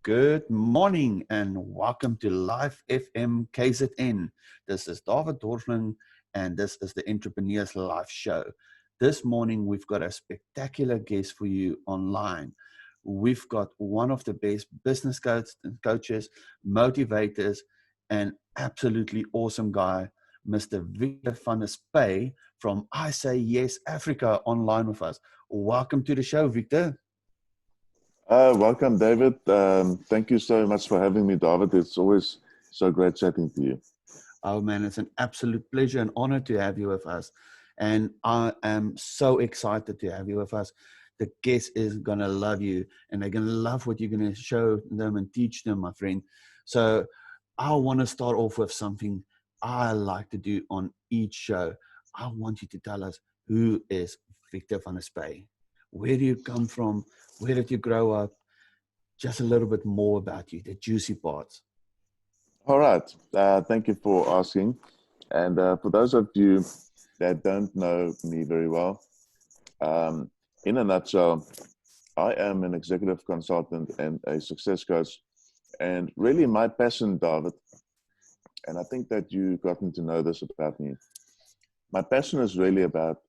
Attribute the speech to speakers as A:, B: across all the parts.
A: Good morning and welcome to Live FM KZN. This is David Dorfman and this is the Entrepreneurs Live Show. This morning we've got a spectacular guest for you online. We've got one of the best business coaches, motivators, and absolutely awesome guy, Mr. Victor van der Spuy from I Say Yes Africa online with us. Welcome to the show, Victor.
B: Welcome, David. Thank you so much for having me, David. It's always so great chatting to you.
A: Oh, man, it's an absolute pleasure and honor to have you with us. And I am so excited to have you with us. The guest is going to love you, and they're going to love what you're going to show them and teach them, my friend. So I want to start off with something I like to do on each show. I want you to tell us, who is Victor van der Spuy? Where do you come from? Where did you grow up? Just a little bit more about you, the juicy parts.
B: All right. Thank you for asking. And for those of you that don't know me very well, in a nutshell, I am an executive consultant and a success coach. And really my passion, David, and I think that you've gotten to know this about me, my passion is really about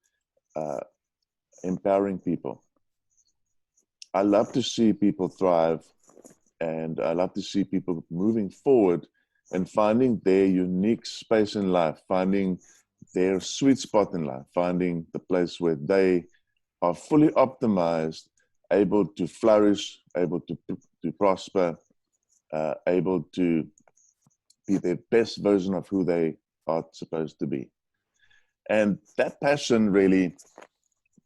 B: empowering people. I love to see people thrive, and I love to see people moving forward and finding their unique space in life, finding their sweet spot in life, finding the place where they are fully optimized, able to flourish, able to prosper, able to be their best version of who they are supposed to be. And that passion really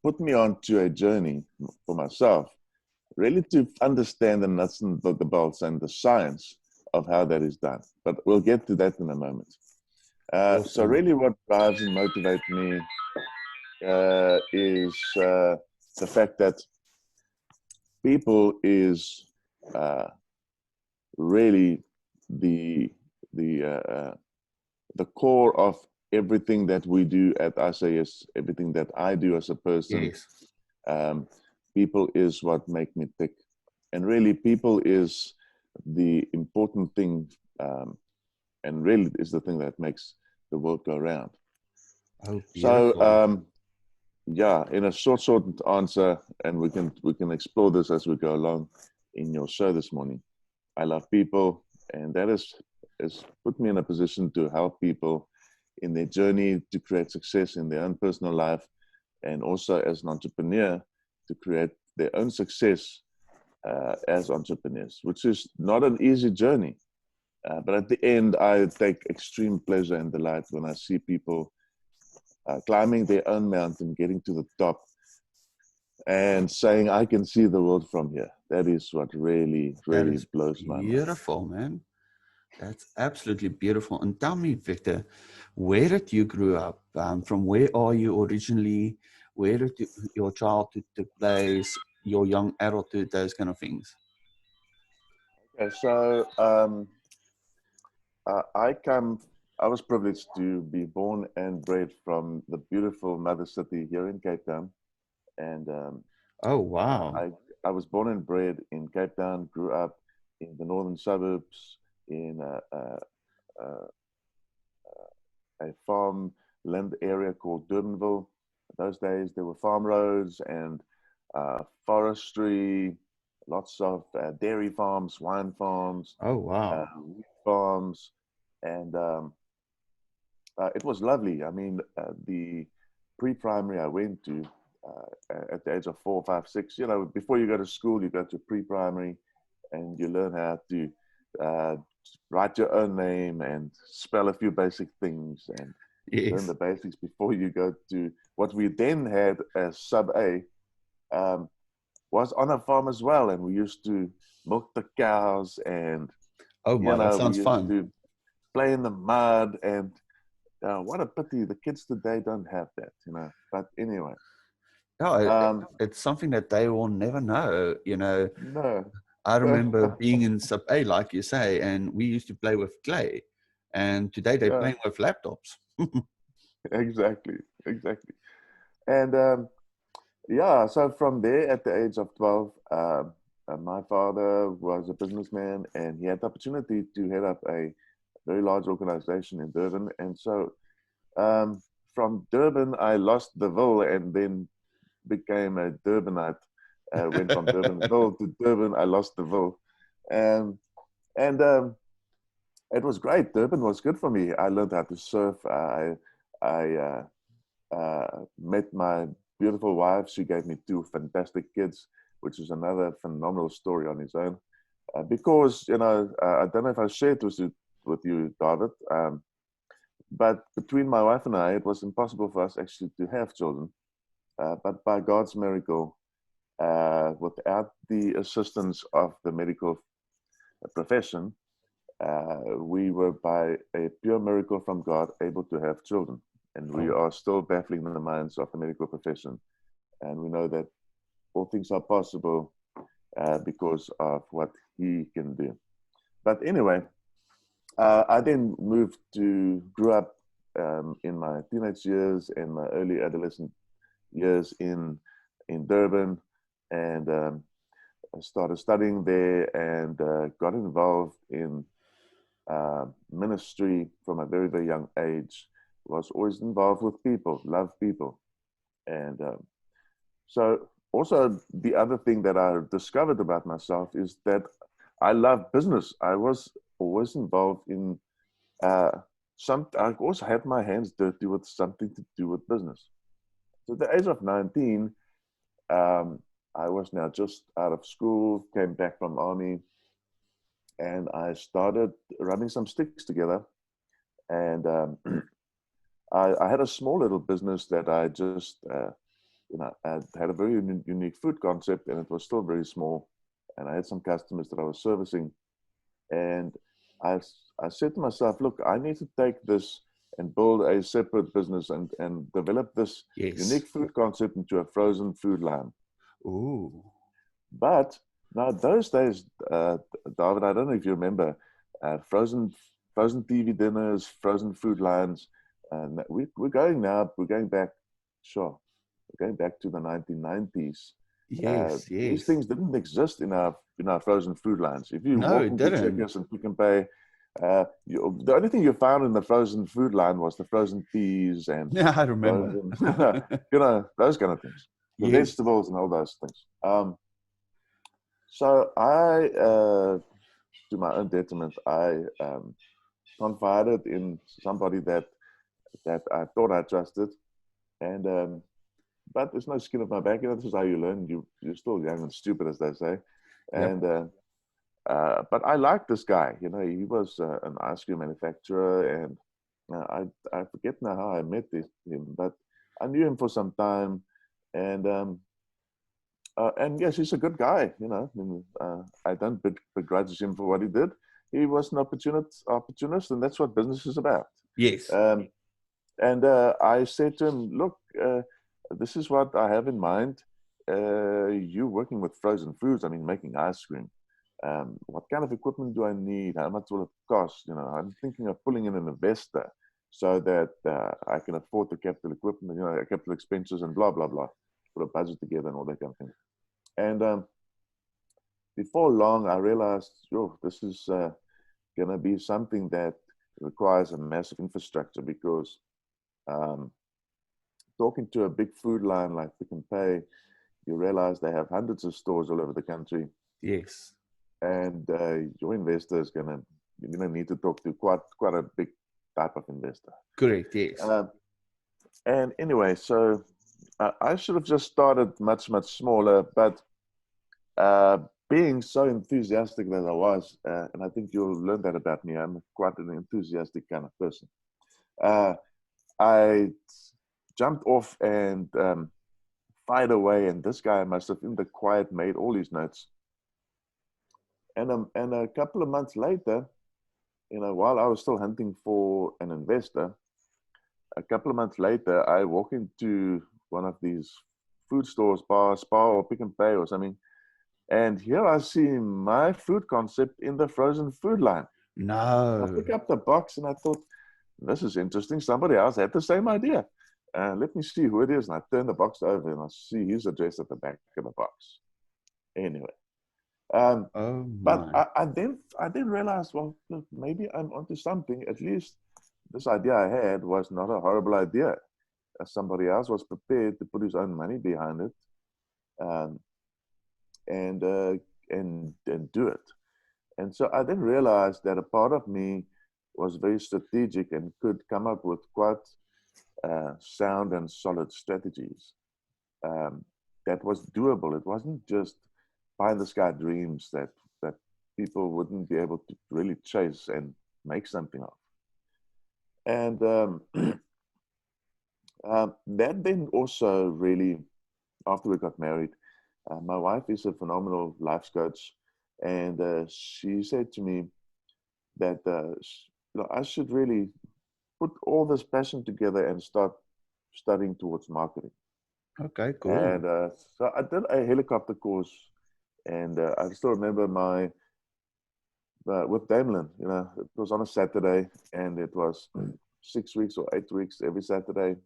B: put me onto a journey for myself, really to understand the nuts and the bolts and the science of how that is done. But we'll get to that in a moment.
A: Awesome.
B: So really what drives and motivates me is the fact that people is really the core of everything that we do at SAS, everything that I do as a person.
A: Yes.
B: People is what make me tick. And really, people is the important thing, and really is the thing that makes the world go round.
A: Oh, beautiful.
B: So, yeah, in a short answer, and we can explore this as we go along in your show this morning. I love people, and that has put me in a position to help people in their journey to create success in their own personal life, and also as an entrepreneur to create their own success as entrepreneurs, which is not an easy journey. But at the end, I take extreme pleasure and delight when I see people climbing their own mountain, getting to the top, and saying, I can see the world from here. That is what really blows my mind.
A: Beautiful, man. That's absolutely beautiful. And tell me, Victor, where did you grow up? From where are you originally? Where did your childhood take place? Your young adulthood, those kind of things.
B: Okay, so I was privileged to be born and bred from the beautiful mother city here in Cape Town, and
A: oh wow!
B: I was born and bred in Cape Town. Grew up in the northern suburbs in a farmland area called Durbanville. Those days there were farm roads and forestry, lots of dairy farms, wine farms.
A: Oh wow!
B: Wheat farms, and it was lovely. I mean, the pre-primary I went to at the age of 4, 5, 6. You know, before you go to school, you go to pre-primary, and you learn how to write your own name and spell a few basic things, and learn the basics before you go to what we then had as sub A. Was on a farm as well, and we used to milk the cows, and
A: that sounds fun.
B: To play in the mud, and what a pity the kids today don't have that, you know. But anyway,
A: no, it's something that they will never know, you know.
B: No,
A: I remember being in sub A, like you say, and we used to play with clay, and today they're playing with laptops.
B: Exactly, and yeah, so from there, at the age of 12, my father was a businessman, and he had the opportunity to head up a very large organization in Durban. And so from Durban, I lost the will and then became a Durbanite. Went from Durbanville to Durban. I lost the will. And it was great. Durban was good for me. I learned how to surf. I met my beautiful wife. She gave me 2 fantastic kids, which is another phenomenal story on its own. Because, you know, I don't know if I shared this with you, David, but between my wife and I, it was impossible for us actually to have children. But by God's miracle, without the assistance of the medical profession, we were by a pure miracle from God able to have children. And we are still baffling the minds of the medical profession. And we know that all things are possible because of what He can do. But anyway, I then grew up in my teenage years and my early adolescent years in Durban, and I started studying there and got involved in ministry from a very, very young age. Was always involved with people, loved people. And so also the other thing that I discovered about myself is that I love business. I was always involved in I also had my hands dirty with something to do with business. So at the age of 19, I was now just out of school, came back from army, and I started running some sticks together. And I had a small little business that I just, I had a very unique food concept, and it was still very small. And I had some customers that I was servicing. And I said to myself, look, I need to take this and build a separate business and develop this unique food concept into a frozen food line.
A: Ooh.
B: But now those days, David, I don't know if you remember, frozen TV dinners, frozen food lines. And we're going back to the 1990s.
A: Yes,
B: These things didn't exist in our frozen food lines. If you walk into Checkers and Pick n Pay, the only thing you found in the frozen food line was the frozen peas and
A: I remember.
B: Those kind of things, the vegetables and all those things. So I, to my own detriment, I confided in somebody that I thought I trusted, and but there's no skin off my back. This is how you learn. You're still young and stupid, as they say. And but I liked this guy. He was an ice cream manufacturer, and I forget now how I met him, but I knew him for some time, and yes, he's a good guy. I don't begrudge him for what he did. He was an opportunist, and that's what business is about.
A: Yes.
B: And I said to him, look, this is what I have in mind. You're working with frozen foods. I mean, making ice cream. What kind of equipment do I need? How much will it cost? I'm thinking of pulling in an investor so that I can afford the capital equipment, capital expenses and blah, blah, blah. Put a budget together and all that kind of thing. And before long, I realized, this is going to be something that requires a massive infrastructure, because talking to a big food line like Pick n Pay, you realize they have hundreds of stores all over the country.
A: Yes.
B: And your investor is you're gonna need to talk to quite a big type of investor.
A: Correct. Yes.
B: And anyway, so I should have just started much, much smaller, but being so enthusiastic that I was, and I think you'll learn that about me, I'm quite an enthusiastic kind of person. I jumped off and fired away, and this guy must have in the quiet made all his notes. And a couple of months later, while I was still hunting for an investor, a couple of months later, I walk into one of these food stores, Spa or Pick n Pay or something, and here I see my food concept in the frozen food line.
A: No.
B: I pick up the box and I thought, this is interesting. Somebody else had the same idea. Let me see who it is. And I turn the box over and I see his address at the back of the box. Anyway,
A: Oh
B: But
A: my.
B: I then realized, well, look, maybe I'm onto something. At least this idea I had was not a horrible idea. Somebody else was prepared to put his own money behind it, um, and do it. And so I then realized that a part of me was very strategic and could come up with quite sound and solid strategies um, that was doable. It wasn't just pie in the sky dreams that people wouldn't be able to really chase and make something of. And that then also really, after we got married, my wife is a phenomenal life coach, and she said to me that I should really put all this passion together and start studying towards marketing.
A: Okay,
B: And
A: cool.
B: so I did a helicopter course, and I still remember my with Daimler. It was on a Saturday, and it was 6 weeks or 8 weeks every Saturday.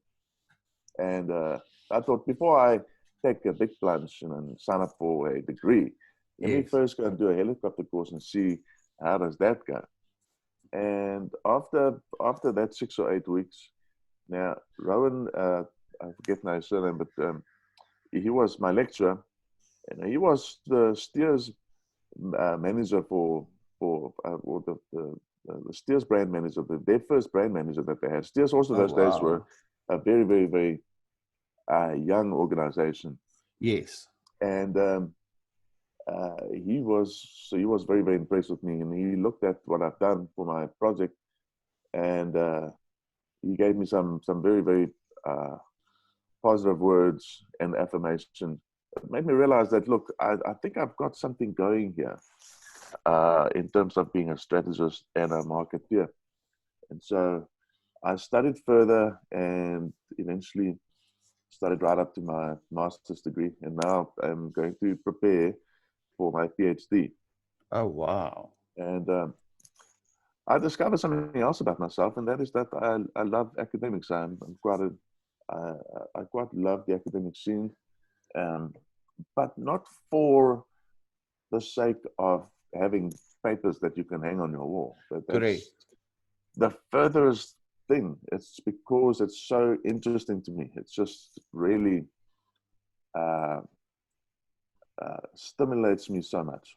B: And I thought, before I take a big plunge and sign up for a degree, let me
A: Yes.
B: first go and do a helicopter course and see how does that go. And after that 6 or 8 weeks, now Rowan, I forget my surname, but he was my lecturer, and he was the steers manager or the Steers brand manager, their first brand manager that they had. Steers also
A: Oh
B: those days were
A: wow.
B: a very, very, very young organization,
A: Yes.
B: and he was very, very impressed with me, and he looked at what I've done for my project, and he gave me some very, very positive words and affirmation. It made me realize that, look, I think I've got something going here in terms of being a strategist and a marketeer. And so I studied further and eventually studied right up to my master's degree. And now I'm going to prepare for my PhD.
A: Oh wow.
B: And I discovered something else about myself, and that is that I love academics. I quite love the academic scene, um, but not for the sake of having papers that you can hang on your wall. That's
A: Correct.
B: the furthest thing. It's because it's so interesting to me. It's just really uh, stimulates me so much.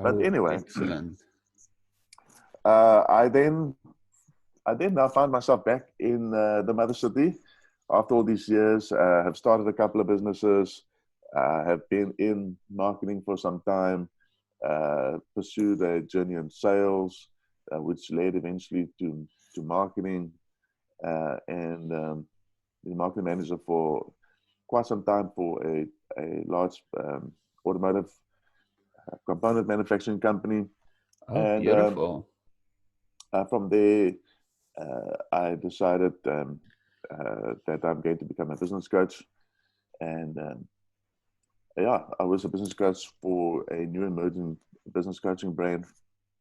B: But
A: Oh,
B: anyway,
A: excellent.
B: uh, I then I then now find myself back in the mother city after all these years. Have started a couple of businesses. Have been in marketing for some time. Pursued a journey in sales, which led eventually to marketing, and the marketing manager for quite some time for a large automotive component manufacturing company.
A: Oh,
B: And
A: beautiful.
B: from there, I decided that I'm going to become a business coach. And yeah, I was a business coach for a new emerging business coaching brand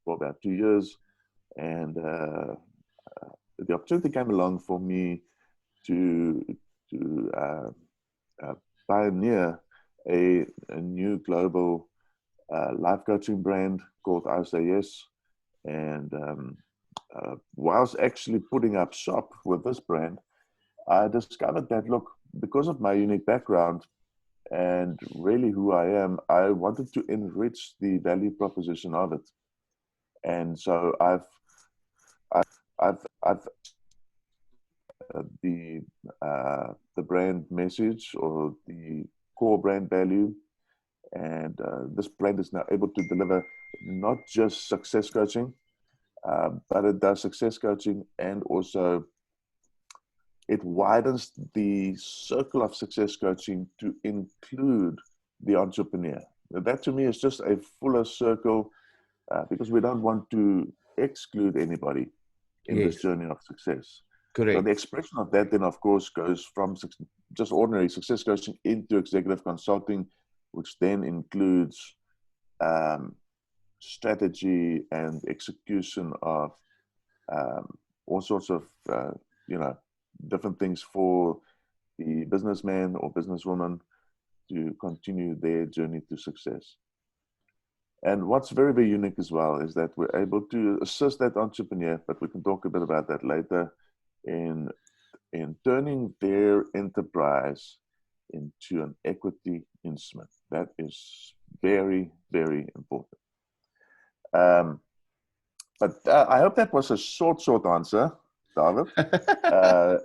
B: for about 2 years. And the opportunity came along for me to uh, pioneer a new global life coaching brand called I Say Yes. And whilst actually putting up shop with this brand, I discovered that, look, because of my unique background and really who I am, I wanted to enrich the value proposition of it. And so I've the the brand message or the core brand value, and this brand is now able to deliver not just success coaching, but it does success coaching, and also it widens the circle of success coaching to include the entrepreneur. That to me is just a fuller circle, because we don't want to exclude anybody in this
A: Yes,
B: journey of success. So the
A: correct.
B: expression of that then, of course, goes from just ordinary success coaching into executive consulting, which then includes um, strategy and execution of all sorts of you know different things for the businessman or businesswoman to continue their journey to success. And what's very, very unique as well is that we're able to assist that entrepreneur, but we can talk a bit about that later, in turning their enterprise into an equity instrument. That is very, very important. But I hope that was a short answer, David,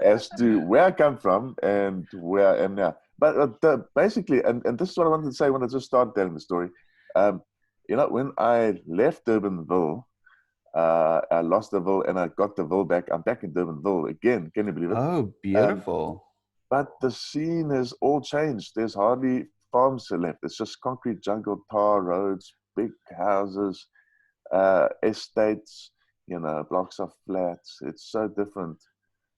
B: as to where I come from and where I am now. But basically, and this is what I wanted to say when I just started telling the story. When I left Durbanville, I lost the Ville and I got the Ville back. I'm back in Durbanville again. Can you believe it?
A: Oh, beautiful.
B: But the scene has all changed. There's hardly farms left. It's just concrete jungle, tar roads, big houses, estates, blocks of flats. It's so different.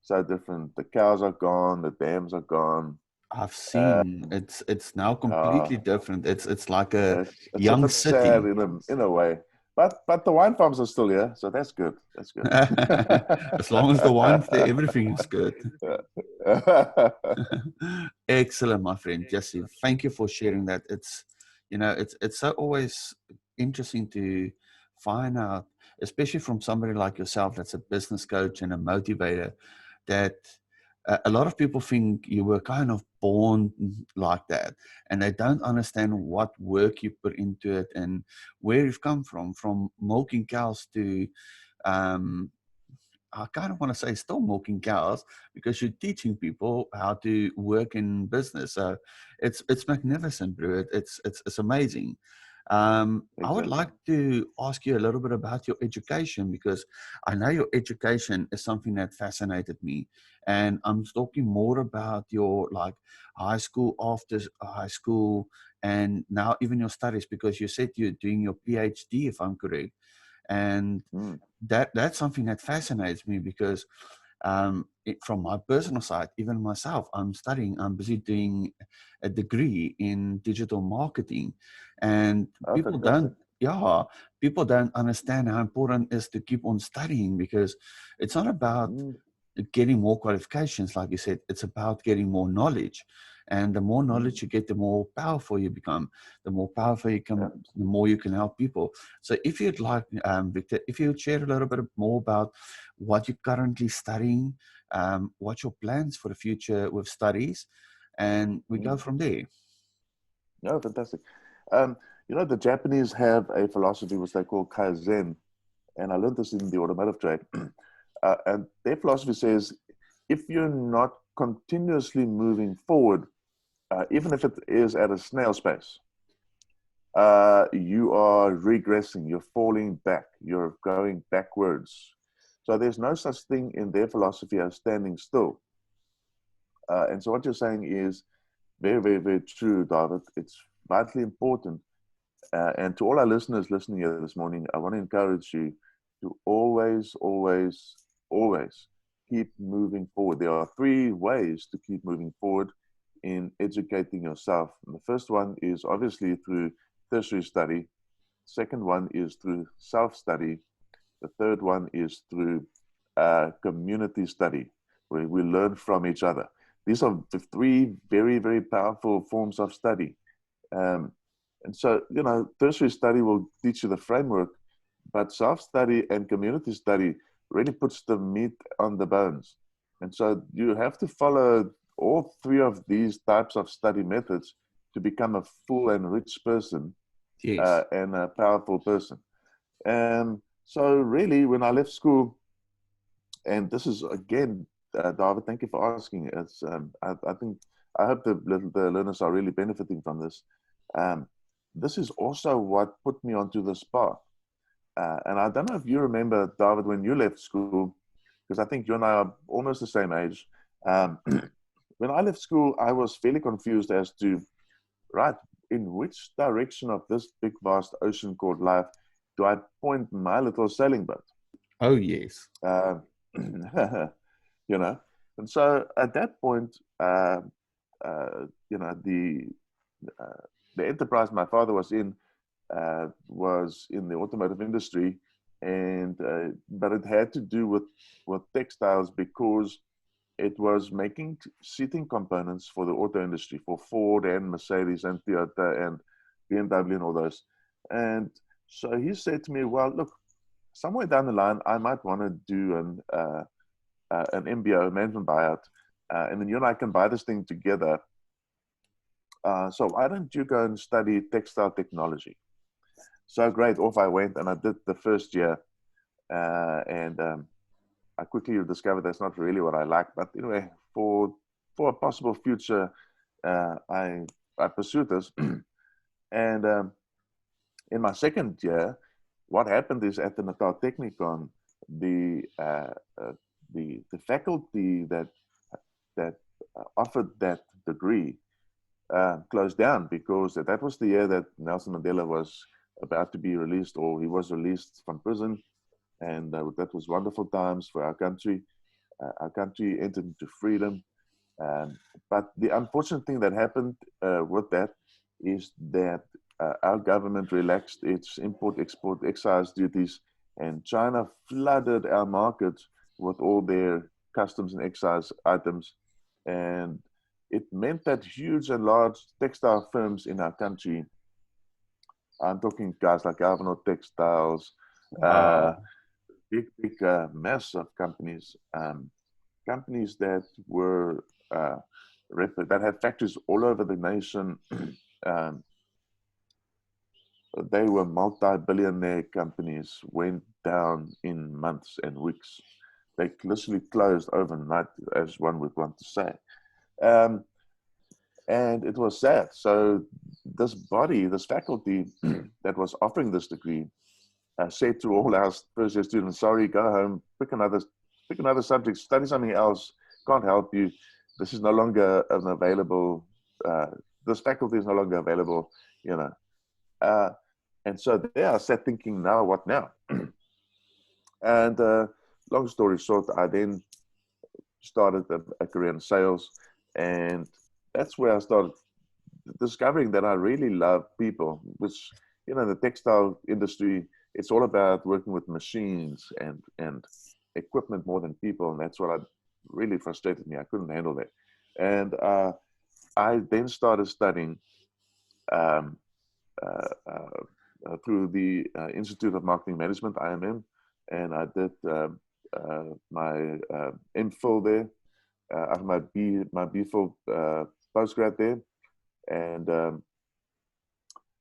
B: So different. The cows are gone. The dams are gone.
A: I've seen it's now completely different. It's like a
B: it's a
A: young
B: bit sad
A: city.
B: in a way. But the wine farms are still here, so that's good. That's good.
A: As long as the wine's there, everything is good. Excellent, my friend Jesse. Thank you for sharing that. It's so always interesting to find out, especially from somebody like yourself that's a business coach and a motivator, that a lot of people think you were kind of born like that, and they don't understand what work you put into it and where you've come from milking cows to I kind of want to say still milking cows, because you're teaching people how to work in business. So it's magnificent, bro. It's amazing. I would like to ask you a little bit about your education, because I know your education is something that fascinated me, and I'm talking more about your like high school, after high school, and now even your studies, because you said you're doing your PhD, if I'm correct. And that's something that fascinates me, because from my personal side, even myself, I'm busy doing a degree in digital marketing, and people don't understand how important it is to keep on studying, because it's not about getting more qualifications, like you said. It's about getting more knowledge, and the more knowledge you get, the more powerful you become. The more powerful you become, the more you can help people. So if you'd like, Victor, if you'd share a little bit more about what you're currently studying, what's your plans for the future with studies, and we go from there.
B: No, fantastic. The Japanese have a philosophy which they call Kaizen, and I learned this in the automotive trade. And their philosophy says, if you're not continuously moving forward, even if it is at a snail's pace, you are regressing, you're falling back, you're going backwards. So there's no such thing in their philosophy as standing still. And so what you're saying is very, very, very true, David. It's vitally important. And to all our listeners listening here this morning, I want to encourage you to always, always, always keep moving forward. There are 3 ways to keep moving forward in educating yourself. And the first one is obviously through tertiary study. Second one is through self-study. The third one is through community study, where we learn from each other. These are the 3 very, very powerful forms of study. And so, tertiary study will teach you the framework, but self-study and community study really puts the meat on the bones. And so you have to follow all 3 of these types of study methods to become a full and rich person.
A: Yes.
B: And a powerful person. And so really, when I left school, and this is again, David, thank you for asking. It's I hope the learners are really benefiting from this. This is also what put me onto this path. And I don't know if you remember, David, when you left school, because I think you and I are almost the same age. When I left school, I was fairly confused as to, right, in which direction of this big, vast ocean called life do I point my little sailing boat?
A: Oh, yes.
B: And so at that point, the enterprise my father was in the automotive industry, and but it had to do with textiles, because it was making seating components for the auto industry, for Ford and Mercedes and Toyota and BMW and all those. And So he said to me, well, look, somewhere down the line, I might want to do an MBO, management buyout, and then you and I can buy this thing together. So why don't you go and study textile technology? So great, off I went, and I did the first year, and I quickly discovered that's not really what I like. But anyway, for a possible future, I pursued this, and in my second year, what happened is at the Natal Technikon, the faculty that offered that degree closed down, because that was the year that Nelson Mandela was about to be released, or he was released from prison, and that was wonderful times for our country. Our country entered into freedom, but the unfortunate thing that happened with that is that our government relaxed its import-export excise duties, and China flooded our market with all their customs and excise items, and it meant that huge and large textile firms in our country, I'm talking guys like Alvino Textiles, big massive companies, companies that were that had factories all over the nation. They were multi-billionaire companies, went down in months and weeks. They literally closed overnight, as one would want to say. And it was sad. So this body, this faculty that was offering this degree said to all our first year students, sorry, go home, pick another subject, study something else, can't help you. This is no longer available, this faculty is no longer available, you know. And so there I sat thinking, now what now? And long story short, I then started a career in sales, and that's where I started discovering that I really love people, which, you know, the textile industry, it's all about working with machines and equipment more than people. And that's what really frustrated me. I couldn't handle that. And I then started studying through the Institute of Marketing Management, IMM, and I did my MPhil there, after my BPhil postgrad there. And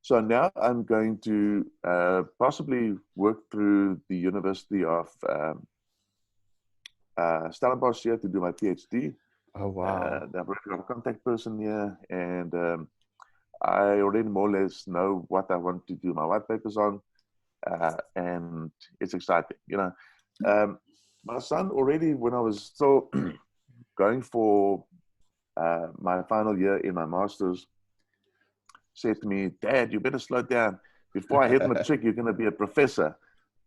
B: so now I'm going to possibly work through the University of Stellenbosch here to do my PhD.
A: Oh, wow.
B: I've already got a contact person here, and I already more or less know what I want to do my white papers on, and it's exciting. You know, my son already, when I was still going for my final year in my master's, said to me, Dad, you better slow down. Before I hit matric, you're going to be a professor.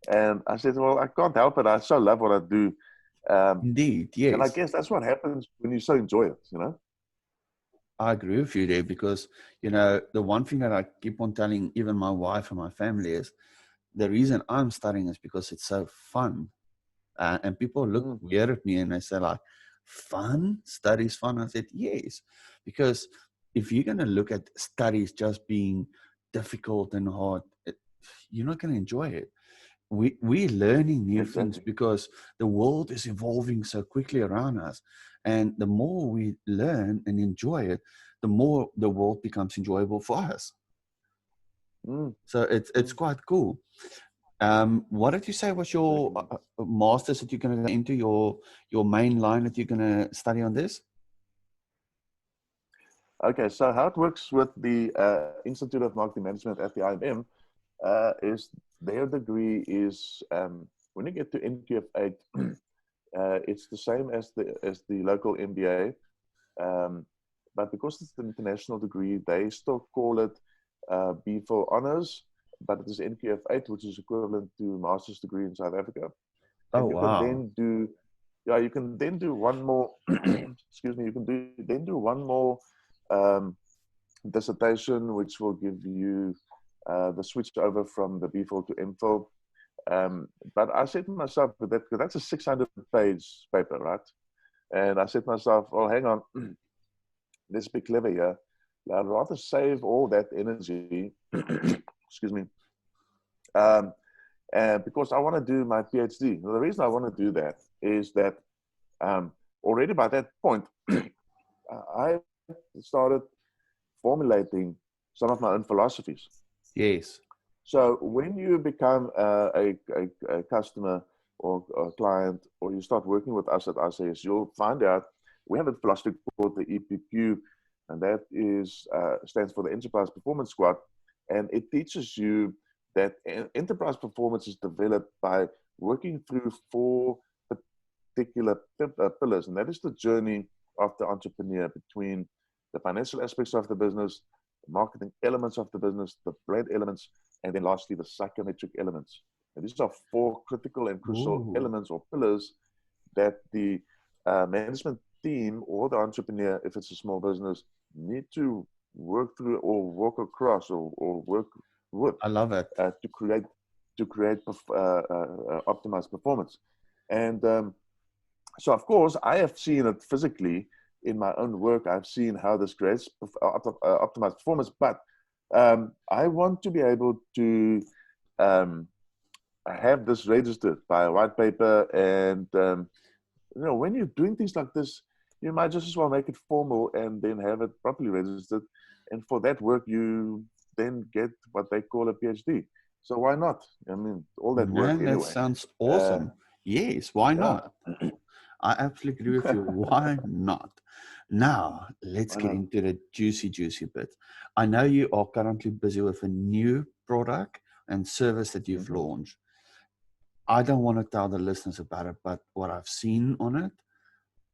B: And I said, well, I can't help it. I so love what I do.
A: Indeed, yes.
B: And I guess that's what happens when you so enjoy it, you know?
A: I agree with you there, because, you know, the one thing that I keep on telling even my wife and my family is the reason I'm studying is because it's so fun. And people look weird at me and they say, like, fun? Studies fun? I said, yes. Because if you're going to look at studies just being difficult and hard, you're not going to enjoy it. We're learning new things because the world is evolving so quickly around us. And the more we learn and enjoy it, the more the world becomes enjoyable for us. So it's quite cool. What did you say was your master's that you're going to go into, your main line that you're going to study on this?
B: Okay, so how it works with the Institute of Marketing Management at the IMM is their degree is, when you get to NQF8, it's the same as the local MBA, but because it's an international degree, they still call it B4 Honors, but it is NQF8, which is equivalent to master's degree in South Africa. And you can then do one more, excuse me, you can then do one more dissertation, which will give you the switch over from the B4 to MPhil. But I said to myself, because that's a 600-page paper, right? And I said to myself, oh, hang on, let's be clever here. I'd rather save all that energy, excuse me, because I want to do my PhD. The reason I want to do that is that already by that point, I started formulating some of my own philosophies.
A: Yes.
B: So when you become a customer or a client, or you start working with us at RCS, you'll find out we have a philosophy called the EPQ, and that is stands for the Enterprise Performance Squad, and it teaches you that enterprise performance is developed by working through 4 particular pillars, and that is the journey of the entrepreneur between the financial aspects of the business, the marketing elements of the business, the brand elements, and then lastly, the psychometric elements. And these are 4 critical and crucial elements or pillars that the management team or the entrepreneur, if it's a small business, need to work through or walk across or work with.
A: I love it.
B: To create optimized performance. And so, of course, I have seen it physically in my own work. I've seen how this creates optimized performance, but I want to be able to have this registered by a white paper. And, you know, when you're doing things like this, you might just as well make it formal and then have it properly registered. And for that work, you then get what they call a PhD. So why not? I mean, all that work anyway.
A: That sounds awesome. Yes, why not? I absolutely agree with you. Why not? Now, let's get into the juicy bit. I know you are currently busy with a new product and service that you've launched. I don't want to tell the listeners about it, but what I've seen on it,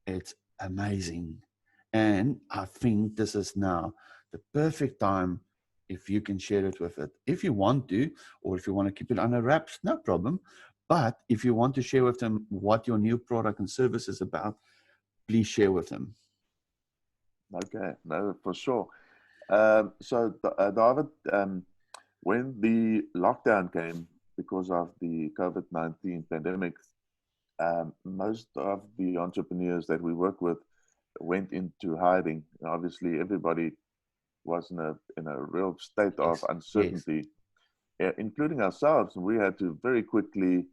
A: it's amazing. And I think this is now the perfect time if you can share it with it. If you want to, or if you want to keep it under wraps, no problem. But if you want to share with them what your new product and service is about, please share with them.
B: Okay, no, for sure. So, David, when the lockdown came because of the COVID-19 pandemic, most of the entrepreneurs that we work with went into hiding. Obviously, everybody was in a real state of uncertainty, including ourselves. We had to very quickly,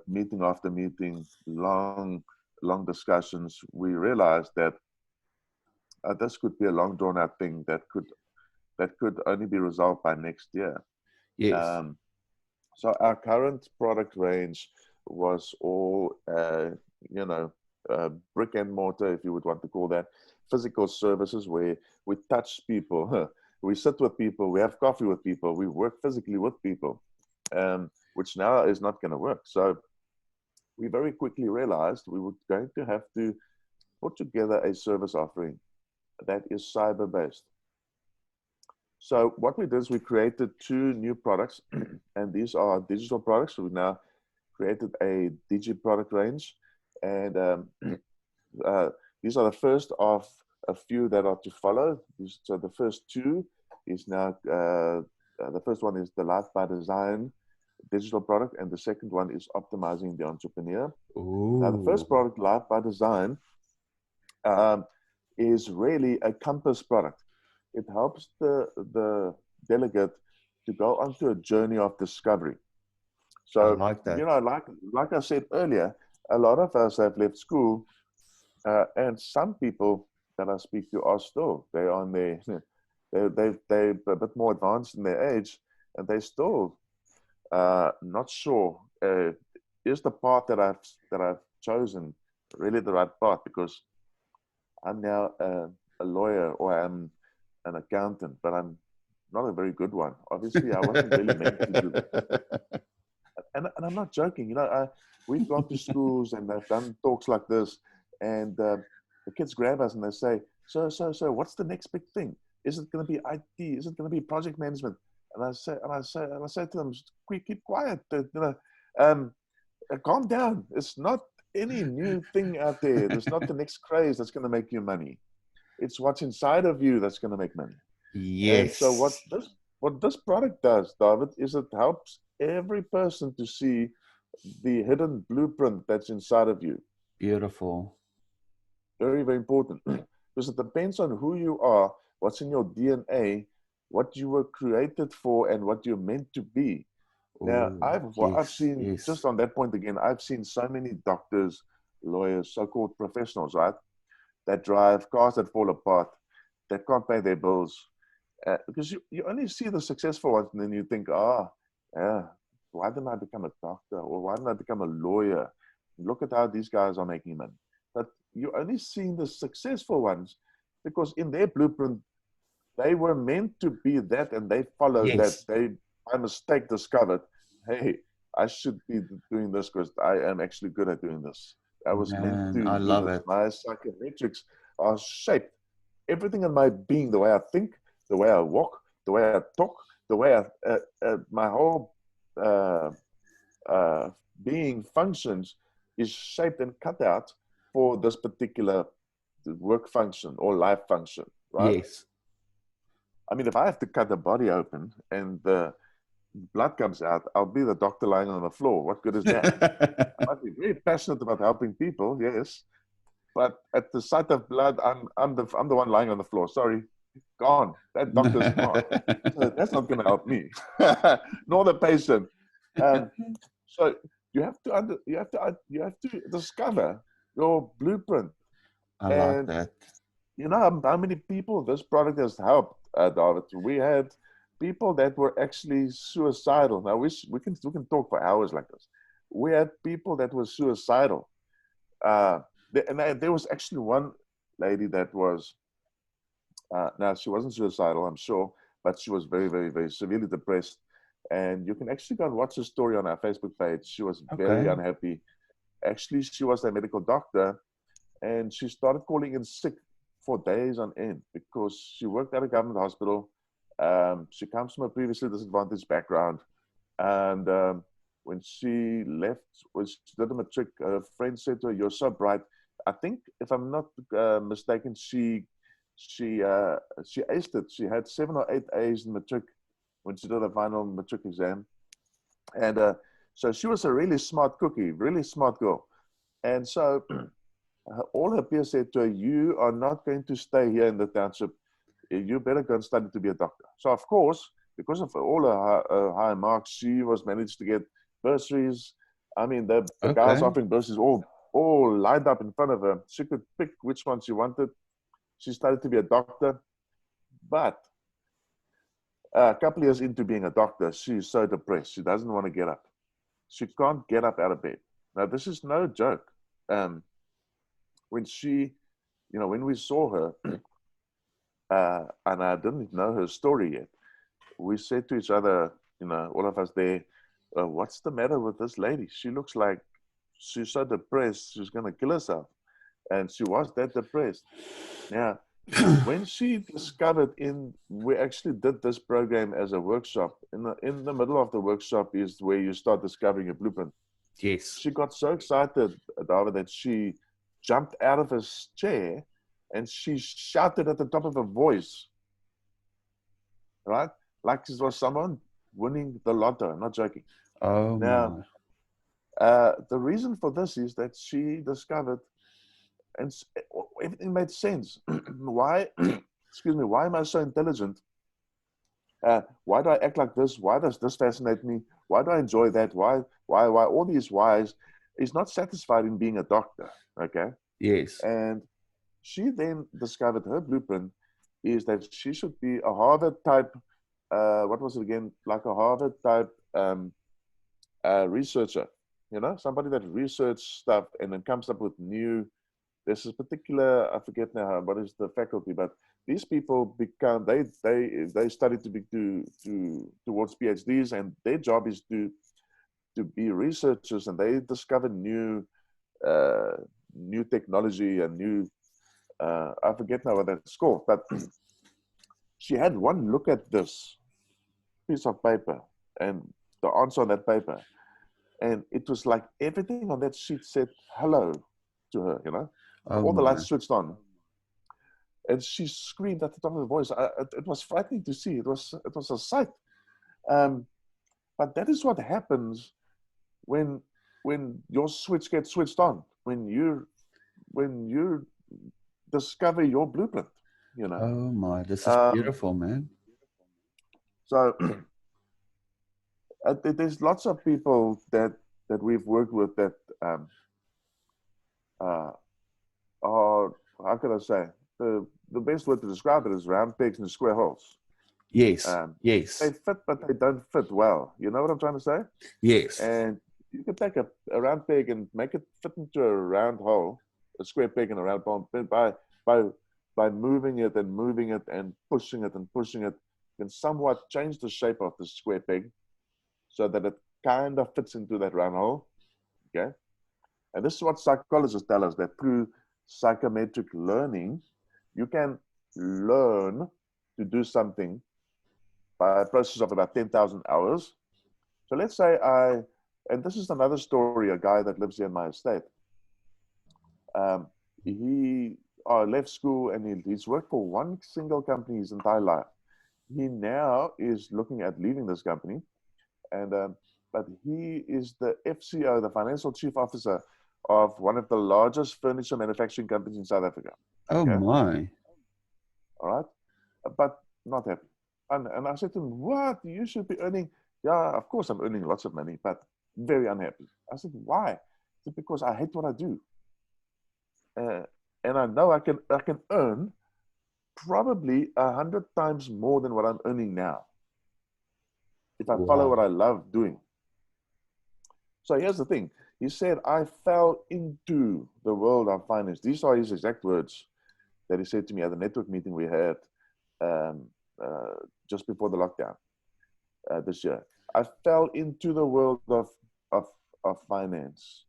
B: meeting after meeting, long discussions. We realized that this could be a long drawn out thing that could only be resolved by next year.
A: Yes.
B: So our current product range was all, brick and mortar, if you would want to call that, physical services where we touch people, we sit with people, we have coffee with people, we work physically with people, which now is not going to work. So we very quickly realized we were going to have to put together a service offering that is cyber-based. So what we did is we created 2 new products, and these are digital products. So we now created a digi product range, and these are the first of a few that are to follow. So the first 2 is now, the first one is the Life by Design digital product, and the second one is Optimizing the Entrepreneur. Now the first product, Life by Design, is really a compass product. It helps the delegate to go onto a journey of discovery. So,
A: I like that.
B: You know, like I said earlier, a lot of us have left school, and some people that I speak to are still, they're on they're a bit more advanced in their age, and they still not sure, is the path that I've chosen really the right path? Because I'm now a lawyer, or I'm an accountant, but I'm not a very good one. Obviously, I wasn't really meant to do that. And I'm not joking. You know, we've gone to schools and they've done talks like this, and the kids grab us and they say, "So, what's the next big thing? Is it going to be IT? Is it going to be project management?" And I say to them, "Keep quiet. Calm down. It's not any new thing out there. There's not the next craze that's going to make you money. It's what's inside of you that's going to make money."
A: Yes.
B: And so what this product does, David, is it helps every person to see the hidden blueprint that's inside of you.
A: Beautiful.
B: Very, very important. Because it depends on who you are, what's in your DNA, what you were created for, and what you're meant to be. Now,
A: Oh,
B: I've
A: yes,
B: seen, just
A: yes.
B: on that point again, I've seen so many doctors, lawyers, so-called professionals, right, that drive cars that fall apart, that can't pay their bills. Because you only see the successful ones, and then you think, yeah, why didn't I become a doctor? Or why didn't I become a lawyer? Look at how these guys are making money. But you only see the successful ones because in their blueprint, they were meant to be that, and they followed that.
A: Yes.
B: They, by mistake, discovered, hey, I should be doing this because I am actually good at doing this. I was meant
A: Man,
B: to
A: I
B: do
A: love
B: this.
A: it.
B: My psychometrics are shaped. Everything in my being, the way I think, the way I walk, the way I talk, the way my whole uh, uh, being functions is shaped and cut out for this particular work function or life function, right?
A: Yes.
B: I mean, if I have to cut the body open and the blood comes out, I'll be the doctor lying on the floor. What good is that? I might be very passionate about helping people, yes, but at the sight of blood, I'm the one lying on the floor. Sorry, gone. That doctor's gone. So that's not going to help me, nor the patient. Um, so you have to discover your blueprint,
A: I like
B: and
A: that.
B: you know how many people this product has helped, David. We had people that were actually suicidal. Now we can talk for hours like this. We had people that were suicidal. There was actually one lady that was, now she wasn't suicidal, I'm sure, but she was very, very, very severely depressed. And you can actually go and watch the story on our Facebook page. She was very
A: Okay.
B: unhappy. Actually, she was a medical doctor, and she started calling in sick for days on end because she worked at a government hospital. She comes from a previously disadvantaged background. And when she left, when she did a matric, a friend said to her, "You're so bright." I think, if I'm not mistaken, she aced it. She had 7 or 8 A's in matric when she did the final matric exam. And so she was a really smart cookie, really smart girl. And so all her peers said to her, "You are not going to stay here in the township. You better go and study to be a doctor." So, of course, because of all her high marks, she was managed to get bursaries. I mean, the guys
A: Okay.
B: offering bursaries all lined up in front of her. She could pick which one she wanted. She started to be a doctor. But a couple of years into being a doctor, she's so depressed. She doesn't want to get up. She can't get up out of bed. Now, this is no joke. When when we saw her, and I didn't know her story yet, we said to each other, all of us there, "What's the matter with this lady? She looks like she's so depressed, she's going to kill herself." And she was that depressed. Now, when she discovered we actually did this program as a workshop. In the middle of the workshop is where you start discovering a blueprint.
A: Yes.
B: She got so excited, David, that she jumped out of her chair and she shouted at the top of her voice, right? Like it was someone winning the lotto. I'm not joking.
A: Oh
B: Now,
A: my.
B: the reason for this is that she discovered, and everything made sense. Why, excuse me, why am I so intelligent? Why do I act like this? Why does this fascinate me? Why do I enjoy that? Why all these whys? Is not satisfied in being a doctor, okay?
A: Yes.
B: And she then discovered her blueprint is that she should be a Harvard type, what was it again? Like a Harvard type researcher, somebody that researches stuff and then comes up with there's a particular, I forget now what is the faculty, but these people become, they study towards PhDs, and their job is to be researchers, and they discover new technology and new, I forget now what that's called, but she had one look at this piece of paper and the answer on that paper, and it was like everything on that sheet said hello to her.
A: Oh
B: All the
A: my.
B: lights switched on, and she screamed at the top of her voice. It was frightening to see. It was a sight. But that is what happens when your switch gets switched on, when you discover your blueprint.
A: Oh my. This is
B: Um,
A: beautiful, man.
B: so There's lots of people that we've worked with that uh, are, how can I say, the best way to describe it is round pegs in square holes.
A: Yes. Yes.
B: They fit, but they don't fit well. You know what I'm trying to say?
A: Yes.
B: And you can take a round peg and make it fit into a round hole, a square peg in a round hole, by moving it and moving it and pushing it and pushing it, you can somewhat change the shape of the square peg so that it kind of fits into that round hole. Okay. And this is what psychologists tell us, that through psychometric learning, you can learn to do something by a process of about 10,000 hours. So let's say and this is another story, a guy that lives here in my estate. He left school and he's worked for one single company his entire life. He now is looking at leaving this company, and but he is the FCO, the financial chief officer of one of the largest furniture manufacturing companies in South Africa.
A: Oh my!
B: All right, but not happy. And I said to him, "What? You should be earning." Yeah, of course I'm earning lots of money, but very unhappy. I said, "Why?" He said, "Because I hate what I do, and I know I can earn probably 100 times more than what I'm earning now if I follow what I love doing." So here's the thing. He said, I fell into the world of finance. These are his exact words that he said to me at the network meeting we had just before the lockdown this year. I fell into the world of finance.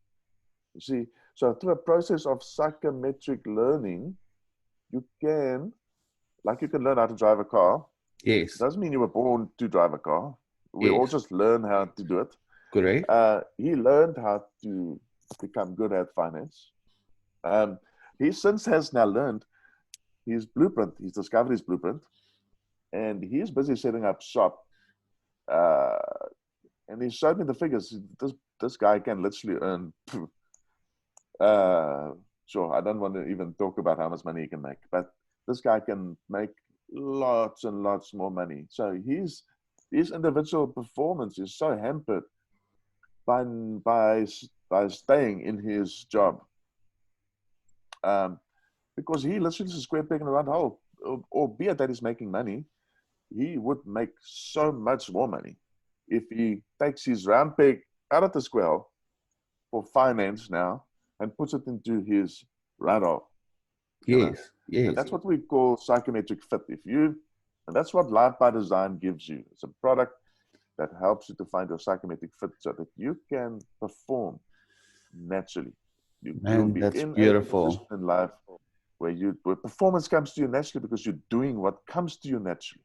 B: You see, so through a process of psychometric learning, you can learn how to drive a car.
A: Yes.
B: Doesn't mean you were born to drive a car. We all just learn how to do it.
A: Correct.
B: He learned how to become good at finance. He since has now learned his blueprint. He's discovered his blueprint, and he's busy setting up shop. And he showed me the figures. This guy can literally earn. Sure, I don't want to even talk about how much money he can make, but this guy can make lots and lots more money. So his individual performance is so hampered by staying in his job, because he literally is a square peg in a round hole. Albeit that he's making money, he would make so much more money if he takes his round peg out of the square hole for finance now and puts it into his round hole.
A: Yes.
B: And that's what we call psychometric fit. And that's what Life by Design gives you. It's a product that helps you to find your psychometric fit so that you can perform naturally. You'll be
A: that's
B: in
A: beautiful.
B: a position in life where performance comes to you naturally because you're doing what comes to you naturally.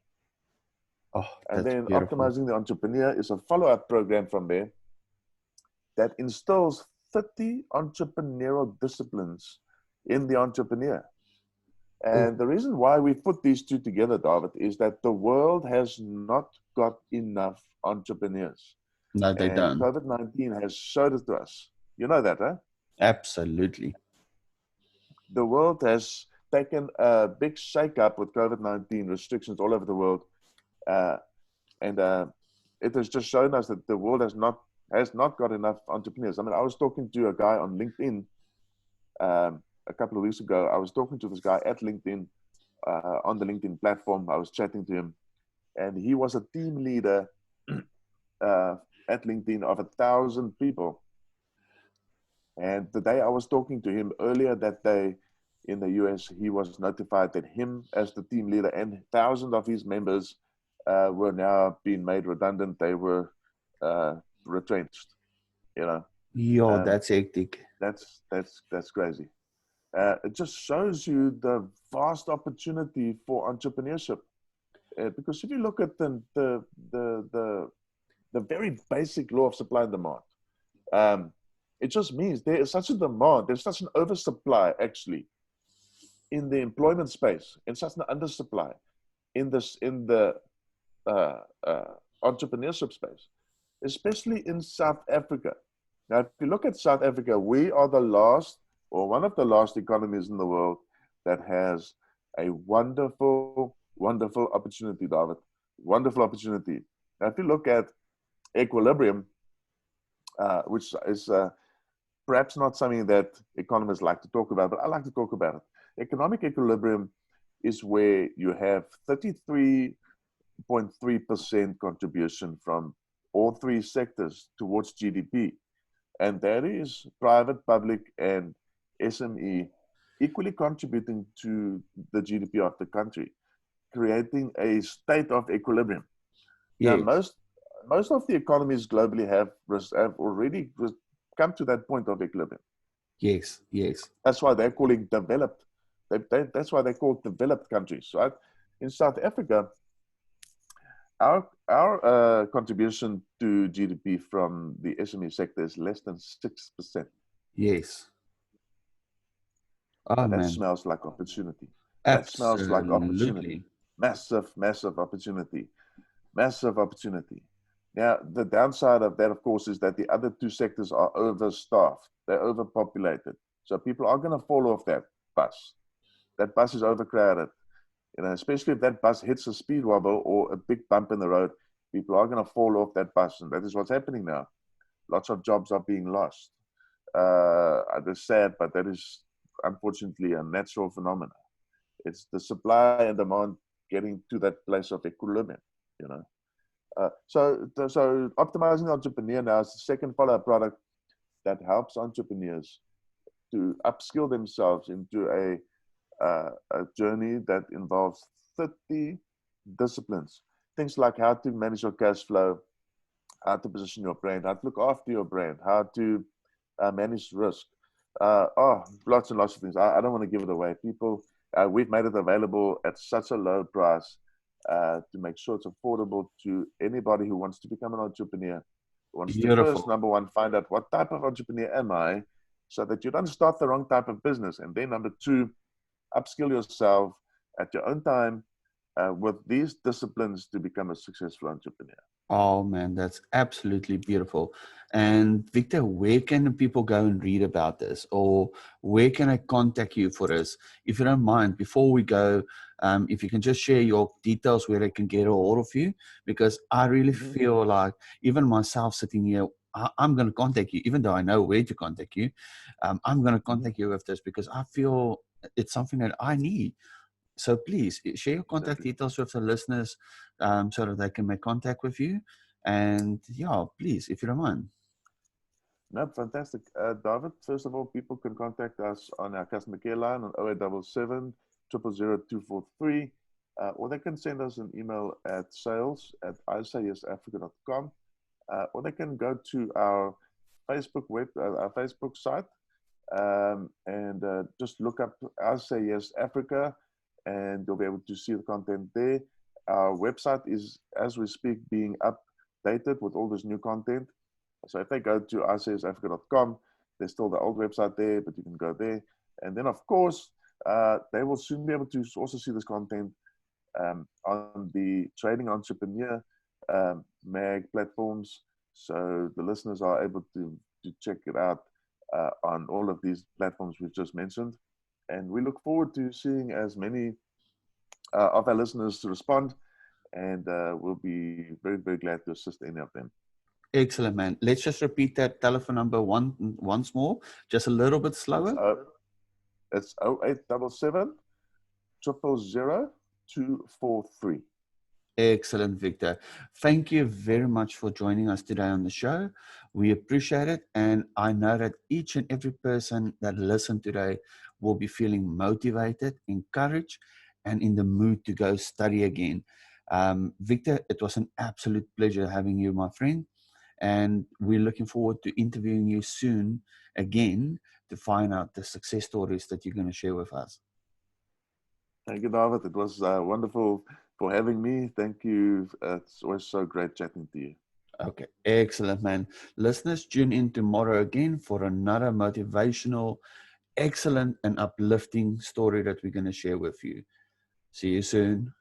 B: And then
A: beautiful.
B: Optimizing the Entrepreneur is a follow-up program from there that instills 30 entrepreneurial disciplines in the entrepreneur. And the reason why we put these two together, David, is that the world has not got enough entrepreneurs.
A: No, they don't.
B: COVID-19 has showed it to us. You know that, huh?
A: Absolutely.
B: The world has taken a big shake-up with COVID-19 restrictions all over the world. And it has just shown us that the world has not got enough entrepreneurs. I mean, I was talking to a guy on LinkedIn a couple of weeks ago. I was talking to this guy at LinkedIn, on the LinkedIn platform. I was chatting to him, and he was a team leader at LinkedIn of 1,000 people. And the day I was talking to him earlier that day in the US, he was notified that him as the team leader and thousands of his members were now being made redundant. They were retrenched.
A: That's hectic.
B: That's crazy. It just shows you the vast opportunity for entrepreneurship. Because if you look at the very basic law of supply and demand, it just means there is such a demand, there's such an oversupply actually in the employment space, and such an undersupply in the entrepreneurship space, especially in South Africa. Now, if you look at South Africa, we are the last, or one of the last economies in the world that has a wonderful, wonderful opportunity, David. Wonderful opportunity. Now, if you look at equilibrium, which is perhaps not something that economists like to talk about, but I like to talk about it. Economic equilibrium is where you have 33.3% contribution from all three sectors towards GDP. And that is private, public, and SME equally contributing to the GDP of the country, creating a state of equilibrium. Now,
A: Yes.
B: most of the economies globally have already come to that point of equilibrium.
A: Yes. Yes.
B: That's why they're calling developed. That's why they're called developed countries, right? In South Africa, our contribution to GDP from the SME sector is less than 6%.
A: Yes. Oh
B: And that
A: man.
B: smells like opportunity. That smells like opportunity.
A: Absolutely.
B: Massive, massive opportunity. Massive opportunity. Now, the downside of that, of course, is that the other two sectors are overstaffed. They're overpopulated. So people are going to fall off that bus. That bus is overcrowded. You know, especially if that bus hits a speed wobble or a big bump in the road, people are going to fall off that bus. And that is what's happening now. Lots of jobs are being lost. It's sad, but that is unfortunately a natural phenomenon. It's the supply and demand getting to that place of equilibrium, you know. So optimizing the entrepreneur now is the second follow-up product that helps entrepreneurs to upskill themselves into a journey that involves 30 disciplines. Things like how to manage your cash flow, how to position your brand, how to look after your brand, how to manage risk. Lots and lots of things. I don't want to give it away. People, we've made it available at such a low price to make sure it's affordable to anybody who wants to become an entrepreneur, who wants to first,
A: Beautiful.
B: number one, find out what type of entrepreneur am I, so that you don't start the wrong type of business. And then number two, upskill yourself at your own time with these disciplines to become a successful entrepreneur.
A: Oh man, that's absolutely beautiful. And Victor, where can people go and read about this, or where can I contact you for this? If you don't mind, before we go, if you can just share your details where they can get a hold of you, because I really feel like even myself sitting here, I'm going to contact you, even though I know where to contact you. I'm going to contact you with this because I feel it's something that I need. So please share your contact
B: Exactly.
A: details with the listeners so that they can make contact with you. And yeah, please, if you don't mind.
B: No, fantastic. David, first of all, people can contact us on our customer care line on 0877 000 243, or they can send us an email at sales@isayesafrica.com, or they can go to our Facebook site, and just look up I Say Yes Africa, and you'll be able to see the content there. Our website is, as we speak, being updated with all this new content. So if they go to isayesafrica.com, there's still the old website there, but you can go there. And then, of course, they will soon be able to also see this content on the Trading Entrepreneur mag platforms. So the listeners are able to check it out on all of these platforms we've just mentioned. And we look forward to seeing as many of our listeners to respond. And we'll be very, very glad to assist any of them.
A: Excellent, man. Let's just repeat that telephone number once more, just a little bit slower.
B: It's 0877 000 243.
A: Excellent, Victor. Thank you very much for joining us today on the show. We appreciate it. And I know that each and every person that listened today will be feeling motivated, encouraged, and in the mood to go study again. Victor, it was an absolute pleasure having you, my friend. And we're looking forward to interviewing you soon again to find out the success stories that you're going to share with us.
B: Thank you, David. It was wonderful for having me. Thank you. It's always so great chatting to you.
A: Okay, excellent, man. Listeners, tune in tomorrow again for another motivational, excellent, and uplifting story that we're going to share with you. See you soon.